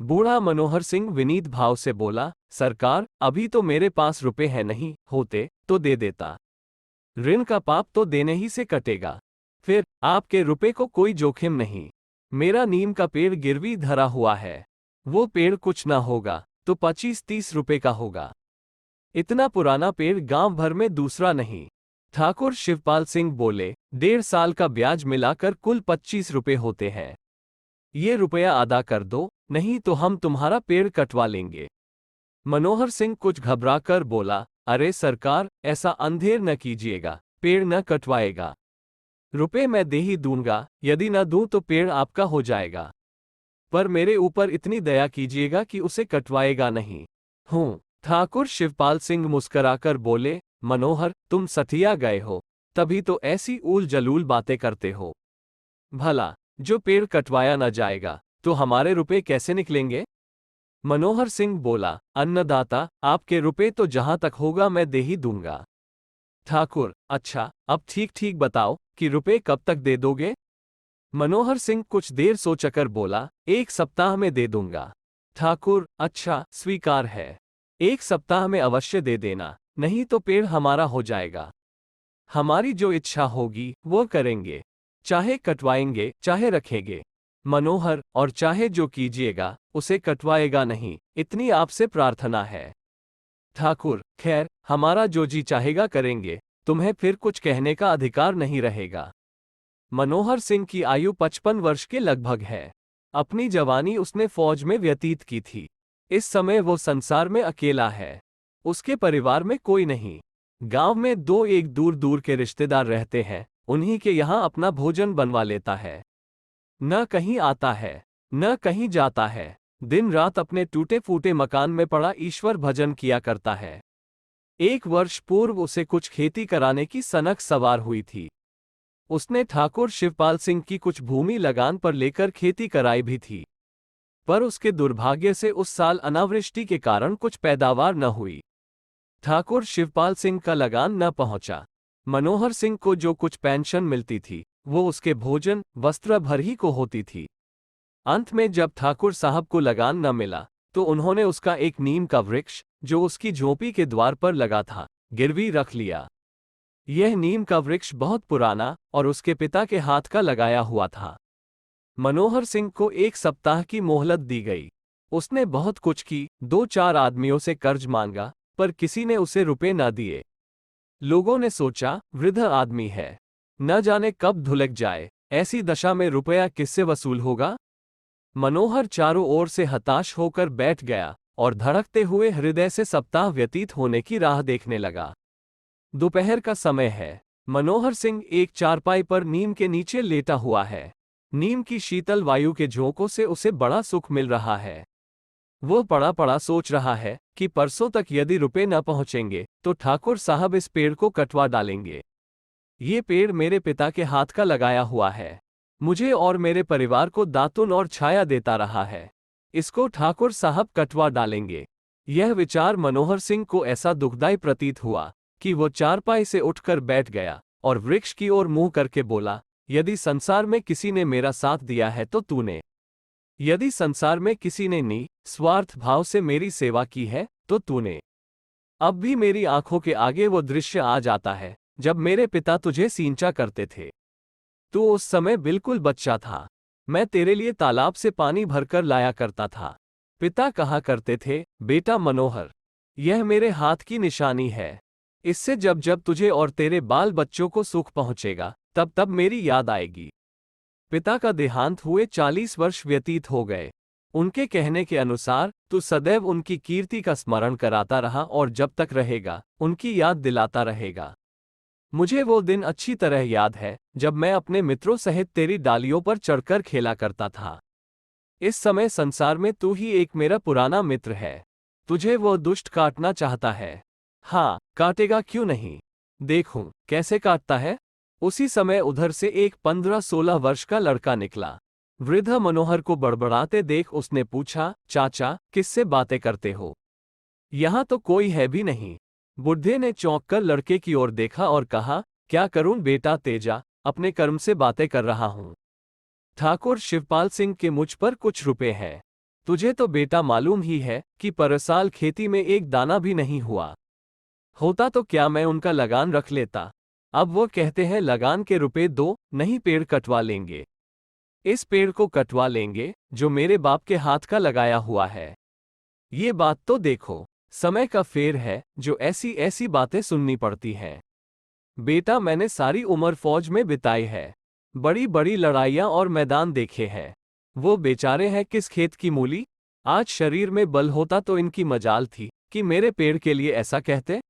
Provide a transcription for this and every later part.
बूढ़ा मनोहर सिंह विनीत भाव से बोला, सरकार, अभी तो मेरे पास रुपए हैं, नहीं होते तो दे देता। ऋण का पाप तो देने ही से कटेगा। फिर आपके रुपए को कोई जोखिम नहीं। मेरा नीम का पेड़ गिरवी धरा हुआ है। वो पेड़ कुछ ना होगा तो 25-30 रुपए का होगा। इतना पुराना पेड़ गांव भर में दूसरा नहीं। ठाकुर शिवपाल सिंह बोले, 1.5 साल का ब्याज मिलाकर कुल 25 रुपए होते हैं। ये रुपया अदा कर दो, नहीं तो हम तुम्हारा पेड़ कटवा लेंगे। मनोहर सिंह कुछ घबराकर बोला, अरे सरकार, ऐसा अंधेर न कीजिएगा, पेड़ न कटवाएगा। रुपए मैं दे ही दूंगा, यदि न दूं तो पेड़ आपका हो जाएगा। पर मेरे ऊपर इतनी दया कीजिएगा कि उसे कटवाएगा नहीं। हूं। ठाकुर शिवपाल सिंह मुस्कराकर बोले, मनोहर, तुम सठिया गए हो, तभी तो ऐसी ऊल जलूल बातें करते हो। भला जो पेड़ कटवाया न जाएगा तो हमारे रुपए कैसे निकलेंगे? मनोहर सिंह बोला, अन्नदाता, आपके रुपए तो जहां तक होगा मैं दे ही दूंगा। ठाकुर, अच्छा, अब ठीक ठीक बताओ कि रुपए कब तक दे दोगे? मनोहर सिंह कुछ देर सोचकर बोला, 1 सप्ताह में दे दूंगा। ठाकुर, अच्छा, स्वीकार है। 1 सप्ताह में अवश्य दे देना, नहीं तो पेड़ हमारा हो जाएगा। हमारी जो इच्छा होगी वो करेंगे, चाहे कटवाएंगे चाहे रखेंगे। मनोहर, और चाहे जो कीजिएगा उसे कटवाएगा नहीं, इतनी आपसे प्रार्थना है। ठाकुर, खैर, हमारा जो जी चाहेगा करेंगे, तुम्हें फिर कुछ कहने का अधिकार नहीं रहेगा। मनोहर सिंह की आयु 55 वर्ष के लगभग है। अपनी जवानी उसने फौज में व्यतीत की थी। इस समय वो संसार में अकेला है। उसके परिवार में कोई नहीं। गांव में 2-1 दूर दूर के रिश्तेदार रहते हैं, उन्हीं के यहाँ अपना भोजन बनवा लेता है। न कहीं आता है, न कहीं जाता है। दिन रात अपने टूटे फूटे मकान में पड़ा ईश्वर भजन किया करता है। 1 वर्ष पूर्व उसे कुछ खेती कराने की सनक सवार हुई थी। उसने ठाकुर शिवपाल सिंह की कुछ भूमि लगान पर लेकर खेती कराई भी थी। पर उसके दुर्भाग्य से उस साल अनावृष्टि के कारण कुछ पैदावार न हुई। ठाकुर शिवपाल सिंह का लगान न पहुंचा। मनोहर सिंह को जो कुछ पेंशन मिलती थी वो उसके भोजन वस्त्र भर ही को होती थी। अंत में जब ठाकुर साहब को लगान न मिला तो उन्होंने उसका एक नीम का वृक्ष, जो उसकी झोंपड़ी के द्वार पर लगा था, गिरवी रख लिया। यह नीम का वृक्ष बहुत पुराना और उसके पिता के हाथ का लगाया हुआ था। मनोहर सिंह को 1 सप्ताह की मोहलत दी गई। उसने बहुत कुछ की, 2-4 आदमियों से कर्ज मांगा, पर किसी ने उसे रुपए न दिए। लोगों ने सोचा, वृद्ध आदमी है, न जाने कब धुलक जाए, ऐसी दशा में रुपया किससे वसूल होगा? मनोहर चारों ओर से हताश होकर बैठ गया और धड़कते हुए हृदय से सप्ताह व्यतीत होने की राह देखने लगा। दोपहर का समय है। मनोहर सिंह एक चारपाई पर नीम के नीचे लेटा हुआ है। नीम की शीतल वायु के झोंकों से उसे बड़ा सुख मिल रहा है। वो पड़ा पड़ा सोच रहा है कि परसों तक यदि रुपए न पहुंचेंगे तो ठाकुर साहब इस पेड़ को कटवा डालेंगे। ये पेड़ मेरे पिता के हाथ का लगाया हुआ है। मुझे और मेरे परिवार को दातुन और छाया देता रहा है। इसको ठाकुर साहब कटवा डालेंगे। यह विचार मनोहर सिंह को ऐसा दुखदाई प्रतीत हुआ कि वो चारपाई से उठकर बैठ गया और वृक्ष की ओर मुंह करके बोला, यदि संसार में किसी ने मेरा साथ दिया है तो तूने। यदि संसार में किसी ने निस्वार्थ भाव से मेरी सेवा की है तो तूने। अब भी मेरी आंखों के आगे वो दृश्य आ जाता है जब मेरे पिता तुझे सींचा करते थे। तू उस समय बिल्कुल बच्चा था। मैं तेरे लिए तालाब से पानी भरकर लाया करता था। पिता कहा करते थे, बेटा मनोहर, यह मेरे हाथ की निशानी है। इससे जब जब तुझे और तेरे बाल बच्चों को सुख पहुंचेगा तब तब मेरी याद आएगी। पिता का देहांत हुए 40 वर्ष व्यतीत हो गए। उनके कहने के अनुसार तू सदैव उनकी कीर्ति का स्मरण कराता रहा और जब तक रहेगा उनकी याद दिलाता रहेगा। मुझे वो दिन अच्छी तरह याद है जब मैं अपने मित्रों सहित तेरी डालियों पर चढ़कर खेला करता था। इस समय संसार में तू ही एक मेरा पुराना मित्र है। तुझे वो दुष्ट काटना चाहता है। हाँ, काटेगा क्यों नहीं, देखूं कैसे काटता है। उसी समय उधर से एक 15-16 वर्ष का लड़का निकला। वृद्ध मनोहर को बड़बड़ाते देख उसने पूछा, चाचा, किससे बातें करते हो? यहां तो कोई है भी नहीं। बुढ़े ने चौंक कर लड़के की ओर देखा और कहा, क्या करूं बेटा तेजा, अपने कर्म से बातें कर रहा हूं। ठाकुर शिवपाल सिंह के मुझ पर कुछ रुपए हैं। तुझे तो बेटा मालूम ही है कि पर साल खेती में एक दाना भी नहीं हुआ। होता तो क्या मैं उनका लगान रख लेता। अब वो कहते हैं लगान के रुपए दो, नहीं पेड़ कटवा लेंगे। इस पेड़ को कटवा लेंगे जो मेरे बाप के हाथ का लगाया हुआ है। ये बात तो देखो, समय का फेर है जो ऐसी ऐसी बातें सुननी पड़ती हैं। बेटा मैंने सारी उम्र फौज में बिताई है, बड़ी बड़ी लड़ाइयां और मैदान देखे हैं। वो बेचारे हैं किस खेत की मूली। आज शरीर में बल होता तो इनकी मजाल थी कि मेरे पेड़ के लिए ऐसा कहते।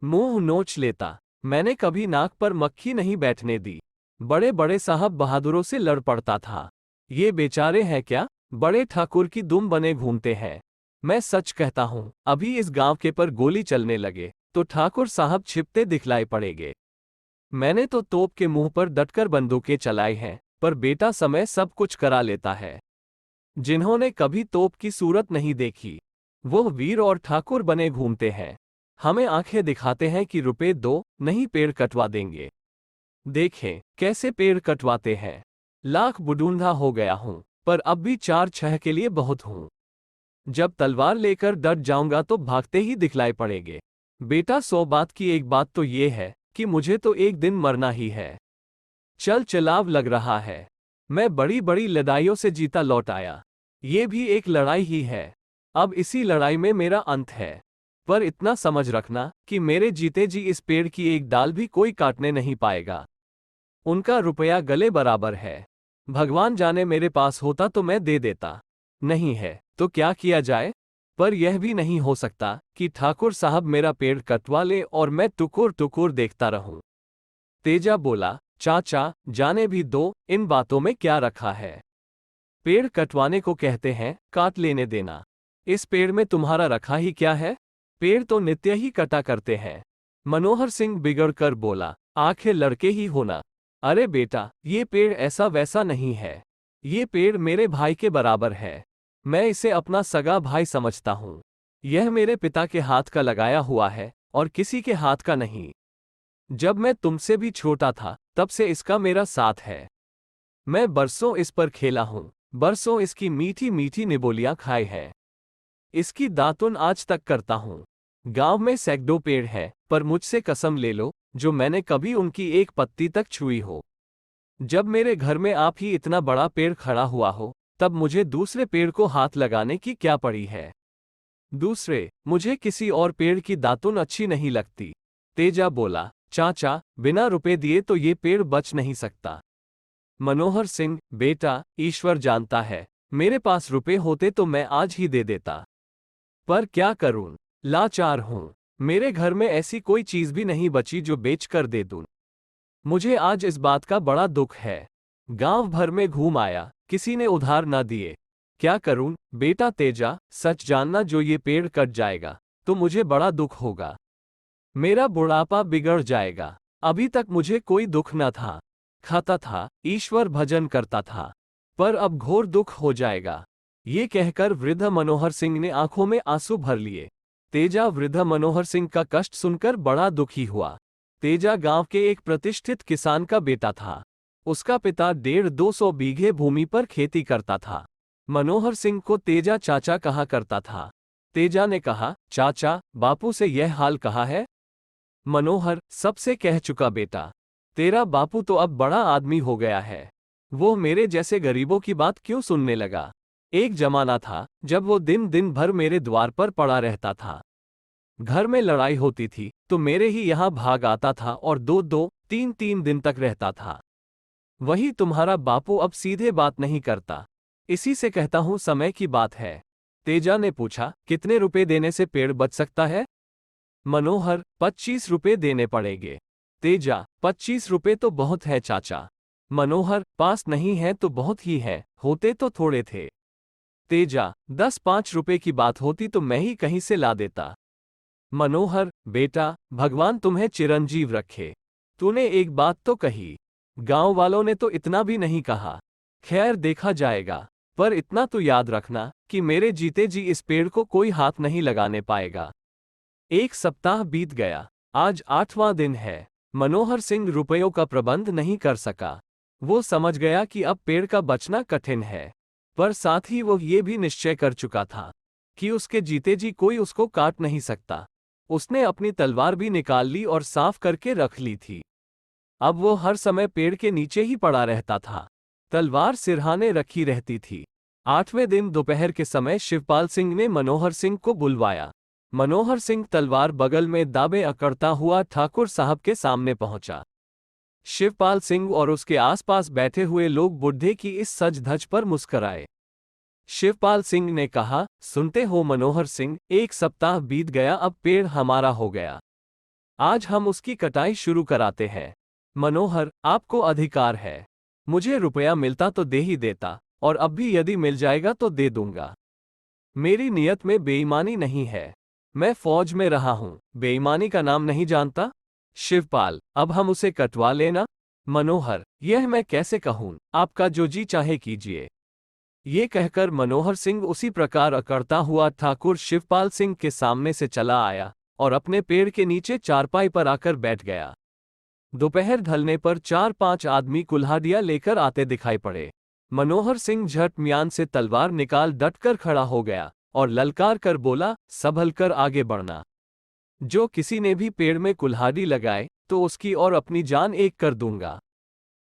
मुंह नोच लेता। मैंने कभी नाक पर मक्खी नहीं बैठने दी। बड़े बड़े साहब बहादुरों से लड़ पड़ता था। ये बेचारे हैं क्या, बड़े ठाकुर की दुम बने घूमते हैं। मैं सच कहता हूं, अभी इस गांव के पर गोली चलने लगे तो ठाकुर साहब छिपते दिखलाई पड़ेंगे। मैंने तो तोप के मुंह पर डटकर बंदूकें चलाई हैं, पर बेटा समय सब कुछ करा लेता है। जिन्होंने कभी तोप की सूरत नहीं देखी, वो वीर और ठाकुर बने घूमते हैं। हमें आंखें दिखाते हैं कि रुपए दो, नहीं पेड़ कटवा देंगे। देखें कैसे पेड़ कटवाते हैं। लाख बुढ़ूंढा हो गया हूं, पर अब भी 4-6 के लिए बहुत हूं। जब तलवार लेकर डट जाऊंगा तो भागते ही दिखलाई पड़ेंगे। बेटा 100 बात की एक बात तो ये है कि मुझे तो एक दिन मरना ही है। चल चलाव लग रहा है। मैं बड़ी बड़ी लड़ाइयों से जीता लौट आया। ये भी एक लड़ाई ही है। अब इसी लड़ाई में मेरा अंत है। पर इतना समझ रखना कि मेरे जीते जी इस पेड़ की एक डाल भी कोई काटने नहीं पाएगा। उनका रुपया गले बराबर है। भगवान जाने मेरे पास होता तो मैं दे देता। नहीं है तो क्या किया जाए। पर यह भी नहीं हो सकता कि ठाकुर साहब मेरा पेड़ कटवा ले और मैं टुकुर टुकुर देखता रहूं। तेजा बोला, चाचा जाने भी दो, इन बातों में क्या रखा है। पेड़ कटवाने को कहते हैं, काट लेने देना। इस पेड़ में तुम्हारा रखा ही क्या है। पेड़ तो नित्य ही कटा करते हैं। मनोहर सिंह बिगड़ कर बोला, आखिर लड़के ही होना। अरे बेटा, ये पेड़ ऐसा वैसा नहीं है। ये पेड़ मेरे भाई के बराबर है। मैं इसे अपना सगा भाई समझता हूँ। यह मेरे पिता के हाथ का लगाया हुआ है और किसी के हाथ का नहीं। जब मैं तुमसे भी छोटा था तब से इसका मेरा साथ है। मैं बरसों इस पर खेला हूँ, बरसों इसकी मीठी मीठी निबोलियां खाई है। इसकी दातुन आज तक करता हूँ। गांव में सैकड़ों पेड़ हैं, पर मुझसे कसम ले लो जो मैंने कभी उनकी एक पत्ती तक छुई हो। जब मेरे घर में आप ही इतना बड़ा पेड़ खड़ा हुआ हो, तब मुझे दूसरे पेड़ को हाथ लगाने की क्या पड़ी है। दूसरे, मुझे किसी और पेड़ की दातुन अच्छी नहीं लगती। तेजा बोला, चाचा बिना रुपए दिए तो ये पेड़ बच नहीं सकता। मनोहर सिंह, बेटा ईश्वर जानता है, मेरे पास रुपए होते तो मैं आज ही दे देता। पर क्या करूं, लाचार हूं। मेरे घर में ऐसी कोई चीज भी नहीं बची जो बेच कर दे दूं। मुझे आज इस बात का बड़ा दुख है। गांव भर में घूम आया, किसी ने उधार ना दिए। क्या करूं बेटा तेजा, सच जानना जो ये पेड़ कट जाएगा तो मुझे बड़ा दुख होगा। मेरा बुढ़ापा बिगड़ जाएगा। अभी तक मुझे कोई दुख न था। खाता था, ईश्वर भजन करता था, पर अब घोर दुख हो जाएगा। ये कहकर वृद्ध मनोहर सिंह ने आंखों में आंसू भर लिए। तेजा वृद्ध मनोहर सिंह का कष्ट सुनकर बड़ा दुखी हुआ। तेजा गांव के एक प्रतिष्ठित किसान का बेटा था। उसका पिता 150-200 बीघे भूमि पर खेती करता था। मनोहर सिंह को तेजा चाचा कहा करता था। तेजा ने कहा, चाचा बापू से यह हाल कहा है। मनोहर, सबसे कह चुका बेटा। तेरा बापू तो अब बड़ा आदमी हो गया है। वो मेरे जैसे गरीबों की बात क्यों सुनने लगा। एक जमाना था जब वो दिन दिन भर मेरे द्वार पर पड़ा रहता था। घर में लड़ाई होती थी तो मेरे ही यहाँ भाग आता था और 2-2, 3-3 दिन तक रहता था। वही तुम्हारा बापू अब सीधे बात नहीं करता। इसी से कहता हूँ समय की बात है। तेजा ने पूछा, कितने रुपए देने से पेड़ बच सकता है। मनोहर, 25 रुपए देने पड़ेंगे। तेजा, 25 रुपए तो बहुत है चाचा। मनोहर, पास नहीं है तो बहुत ही है, होते तो थोड़े थे। तेजा, 10-5 रुपए की बात होती तो मैं ही कहीं से ला देता। मनोहर, बेटा भगवान तुम्हें चिरंजीव रखे। तूने एक बात तो कही, गांव वालों ने तो इतना भी नहीं कहा। खैर देखा जाएगा, पर इतना तो याद रखना कि मेरे जीते जी इस पेड़ को कोई हाथ नहीं लगाने पाएगा। 1 सप्ताह बीत गया, आज 8वां दिन है। मनोहर सिंह रुपयों का प्रबंध नहीं कर सका। वो समझ गया कि अब पेड़ का बचना कठिन है। पर साथ ही वो ये भी निश्चय कर चुका था कि उसके जीते जी कोई उसको काट नहीं सकता। उसने अपनी तलवार भी निकाल ली और साफ करके रख ली थी। अब वो हर समय पेड़ के नीचे ही पड़ा रहता था। तलवार सिरहाने रखी रहती थी। 8वें दिन दोपहर के समय शिवपाल सिंह ने मनोहर सिंह को बुलवाया। मनोहर सिंह तलवार बगल में दाबे अकड़ता हुआ ठाकुर साहब के सामने पहुंचा। शिवपाल सिंह और उसके आसपास बैठे हुए लोग बुढ़े की इस सज धज पर मुस्कराए। शिवपाल सिंह ने कहा, सुनते हो मनोहर सिंह, 1 सप्ताह बीत गया, अब पेड़ हमारा हो गया। आज हम उसकी कटाई शुरू कराते हैं। मनोहर, आपको अधिकार है। मुझे रुपया मिलता तो दे ही देता, और अब भी यदि मिल जाएगा तो दे दूंगा। मेरी नियत में बेईमानी नहीं है। मैं फौज में रहा हूं, बेईमानी का नाम नहीं जानता। शिवपाल, अब हम उसे कटवा लेना। मनोहर, यह मैं कैसे कहूं, आपका जो जी चाहे कीजिए। ये कहकर मनोहर सिंह उसी प्रकार अकड़ता हुआ ठाकुर शिवपाल सिंह के सामने से चला आया और अपने पेड़ के नीचे चारपाई पर आकर बैठ गया। दोपहर ढलने पर 4-5 आदमी कुल्हाड़ियां लेकर आते दिखाई पड़े। मनोहर सिंह झट म्यान से तलवार निकाल डटकर खड़ा हो गया और ललकार कर बोला, संभल कर आगे बढ़ना। जो किसी ने भी पेड़ में कुल्हाड़ी लगाए तो उसकी और अपनी जान एक कर दूंगा।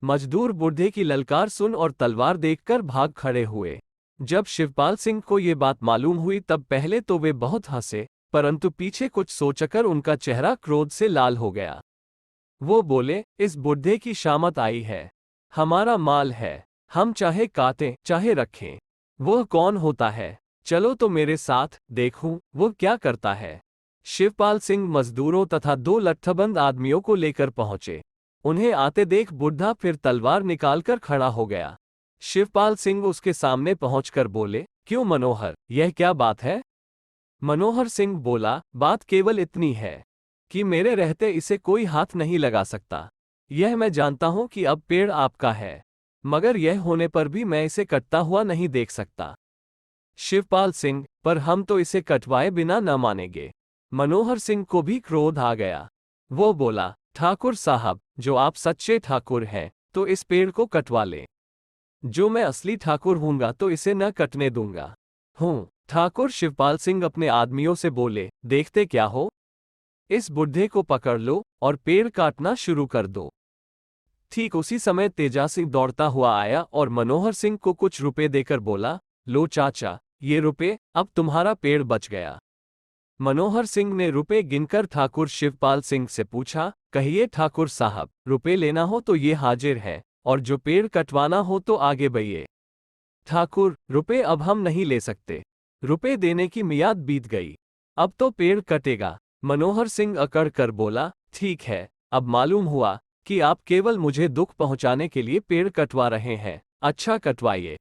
मजदूर बूढ़े की ललकार सुन और तलवार देखकर भाग खड़े हुए। जब शिवपाल सिंह को ये बात मालूम हुई तब पहले तो वे बहुत हंसे, परंतु पीछे कुछ सोचकर उनका चेहरा क्रोध से लाल हो गया। वो बोले, इस बुढ़े की शामत आई है। हमारा माल है, हम चाहे काटें चाहे रखें। वह कौन होता है? चलो तो मेरे साथ, देखूं वो क्या करता है। शिवपाल सिंह मजदूरों तथा 2 लट्ठबंद आदमियों को लेकर पहुंचे। उन्हें आते देख बुढ़ा फिर तलवार निकालकर खड़ा हो गया। शिवपाल सिंह उसके सामने पहुंचकर बोले, क्यों मनोहर, यह क्या बात है? मनोहर सिंह बोला, बात केवल इतनी है कि मेरे रहते इसे कोई हाथ नहीं लगा सकता। यह मैं जानता हूं कि अब पेड़ आपका है, मगर यह होने पर भी मैं इसे कटता हुआ नहीं देख सकता। शिवपाल सिंह, पर हम तो इसे कटवाए बिना न मानेंगे। मनोहर सिंह को भी क्रोध आ गया। वो बोला, ठाकुर साहब, जो आप सच्चे ठाकुर हैं तो इस पेड़ को कटवा लें। जो मैं असली ठाकुर हूंगा तो इसे न कटने दूंगा। ठाकुर शिवपाल सिंह अपने आदमियों से बोले, देखते क्या हो, इस बुढ़े को पकड़ लो और पेड़ काटना शुरू कर दो। ठीक उसी समय तेजा सिंह दौड़ता हुआ आया और मनोहर सिंह को कुछ रुपए देकर बोला, लो चाचा, ये रुपए, अब तुम्हारा पेड़ बच गया। मनोहर सिंह ने रुपए गिनकर ठाकुर शिवपाल सिंह से पूछा, कहिए ठाकुर साहब, रुपए लेना हो तो ये हाजिर है, और जो पेड़ कटवाना हो तो आगे बढ़िए। ठाकुर, रुपए अब हम नहीं ले सकते। रुपए देने की मियाद बीत गई, अब तो पेड़ कटेगा। मनोहर सिंह अकड़ कर बोला, ठीक है, अब मालूम हुआ कि आप केवल मुझे दुख पहुंचाने के लिए पेड़ कटवा रहे हैं। अच्छा, कटवाइए।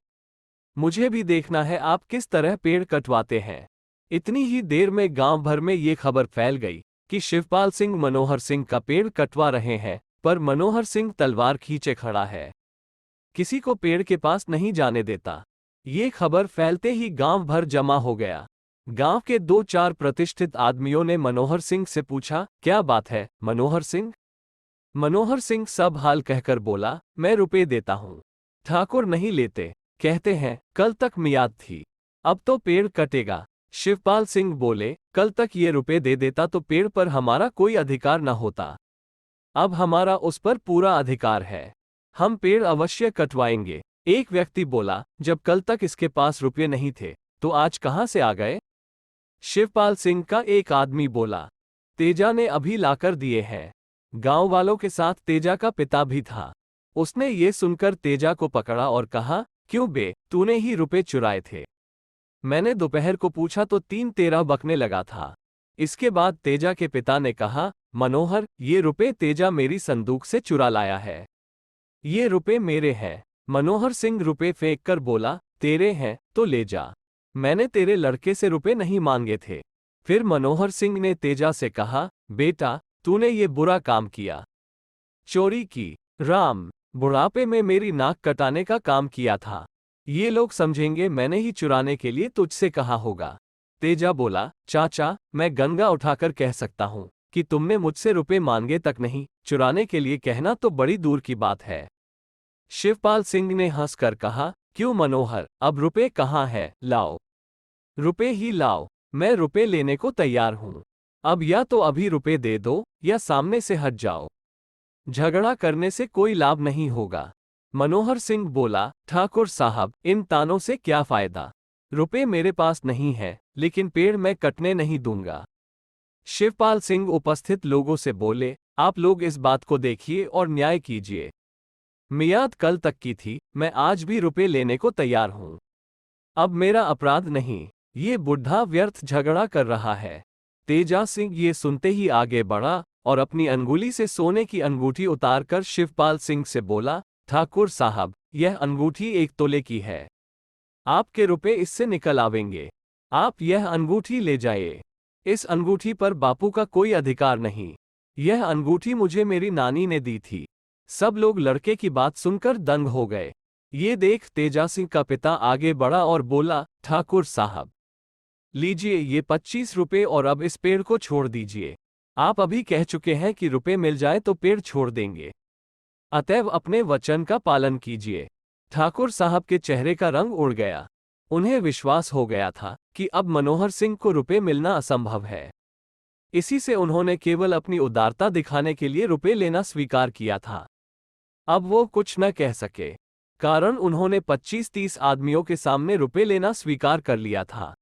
मुझे भी देखना है आप किस तरह पेड़ कटवाते हैं। इतनी ही देर में गांव भर में ये खबर फैल गई कि शिवपाल सिंह मनोहर सिंह का पेड़ कटवा रहे हैं, पर मनोहर सिंह तलवार खींचे खड़ा है, किसी को पेड़ के पास नहीं जाने देता। ये खबर फैलते ही गांव भर जमा हो गया। गांव के 2-4 प्रतिष्ठित आदमियों ने मनोहर सिंह से पूछा, क्या बात है मनोहर सिंह? मनोहर सिंह सब हाल कहकर बोला, मैं रुपए देता हूं। ठाकुर नहीं लेते, कहते हैं कल तक मियाद थी, अब तो पेड़ कटेगा। शिवपाल सिंह बोले, कल तक ये रुपए दे देता तो पेड़ पर हमारा कोई अधिकार न होता। अब हमारा उस पर पूरा अधिकार है, हम पेड़ अवश्य कटवाएंगे। एक व्यक्ति बोला, जब कल तक इसके पास रुपये नहीं थे तो आज कहां से आ गए? शिवपाल सिंह का एक आदमी बोला, तेजा ने अभी लाकर दिए हैं। गांव वालों के साथ तेजा का पिता भी था। उसने ये सुनकर तेजा को पकड़ा और कहा, क्यों बे, तूने ही रुपए चुराए थे? मैंने दोपहर को पूछा तो 3-13 बकने लगा था। इसके बाद तेजा के पिता ने कहा, मनोहर, ये रुपए तेजा मेरी संदूक से चुरा लाया है। ये रुपए मेरे हैं। मनोहर सिंह रुपए फेंक कर बोला, तेरे हैं तो ले जा, मैंने तेरे लड़के से रुपए नहीं मांगे थे। फिर मनोहर सिंह ने तेजा से कहा, बेटा, तूने ये बुरा काम किया, चोरी की। राम, बुढ़ापे में मेरी नाक कटाने का काम किया था। ये लोग समझेंगे मैंने ही चुराने के लिए तुझसे कहा होगा। तेजा बोला, चाचा, मैं गंगा उठाकर कह सकता हूँ कि तुमने मुझसे रुपए मांगे तक नहीं, चुराने के लिए कहना तो बड़ी दूर की बात है। शिवपाल सिंह ने हंसकर कहा, क्यों मनोहर, अब रुपए कहाँ है? लाओ, रुपए ही लाओ। मैं रुपए लेने को तैयार हूं। अब या तो अभी रुपए दे दो या सामने से हट जाओ। झगड़ा करने से कोई लाभ नहीं होगा। मनोहर सिंह बोला, ठाकुर साहब, इन तानों से क्या फायदा? रुपए मेरे पास नहीं है, लेकिन पेड़ मैं कटने नहीं दूंगा। शिवपाल सिंह उपस्थित लोगों से बोले, आप लोग इस बात को देखिए और न्याय कीजिए। मियाद कल तक की थी, मैं आज भी रुपए लेने को तैयार हूं। अब मेरा अपराध नहीं, ये बुढ़ा व्यर्थ झगड़ा कर रहा है। तेजा सिंह ये सुनते ही आगे बढ़ा और अपनी अंगुली से सोने की अंगूठी उतारकर शिवपाल सिंह से बोला, ठाकुर साहब, यह अंगूठी 1 तोले की है। आपके रुपए इससे निकल आवेंगे। आप यह अंगूठी ले जाइए। इस अंगूठी पर बापू का कोई अधिकार नहीं। यह अंगूठी मुझे मेरी नानी ने दी थी। सब लोग लड़के की बात सुनकर दंग हो गए। ये देख तेजा सिंह का पिता आगे बढ़ा और बोला, ठाकुर साहब, लीजिए ये 25 रुपए और अब इस पेड़ को छोड़ दीजिए। आप अभी कह चुके हैं कि रुपए मिल जाए तो पेड़ छोड़ देंगे। अतएव अपने वचन का पालन कीजिए। ठाकुर साहब के चेहरे का रंग उड़ गया। उन्हें विश्वास हो गया था कि अब मनोहर सिंह को रुपए मिलना असंभव है। इसी से उन्होंने केवल अपनी उदारता दिखाने के लिए रुपए लेना स्वीकार किया था। अब वो कुछ न कह सके, कारण उन्होंने 25-30 आदमियों के सामने रुपए लेना स्वीकार कर लिया था।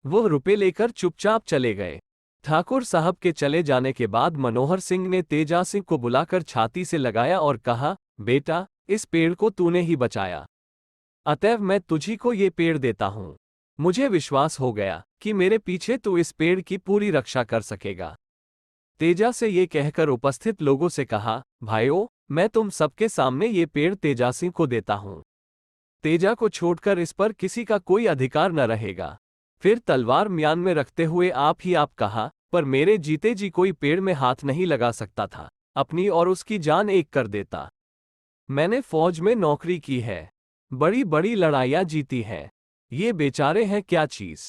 वो रुपए लेकर चुपचाप चले गए। ठाकुर साहब के चले जाने के बाद मनोहर सिंह ने तेजा सिंह को बुलाकर छाती से लगाया और कहा, बेटा, इस पेड़ को तूने ही बचाया, अतएव मैं तुझी को ये पेड़ देता हूं। मुझे विश्वास हो गया कि मेरे पीछे तू इस पेड़ की पूरी रक्षा कर सकेगा। तेजा से ये कहकर उपस्थित लोगों से कहा, भाइयों, मैं तुम सबके सामने ये पेड़ तेजा सिंह को देता हूं। तेजा को छोड़कर इस पर किसी का कोई अधिकार न रहेगा। फिर तलवार म्यान में रखते हुए आप ही आप कहा, पर मेरे जीते जी कोई पेड़ में हाथ नहीं लगा सकता था। अपनी और उसकी जान एक कर देता। मैंने फौज में नौकरी की है, बड़ी बड़ी लड़ाइयां जीती हैं। ये बेचारे हैं क्या चीज।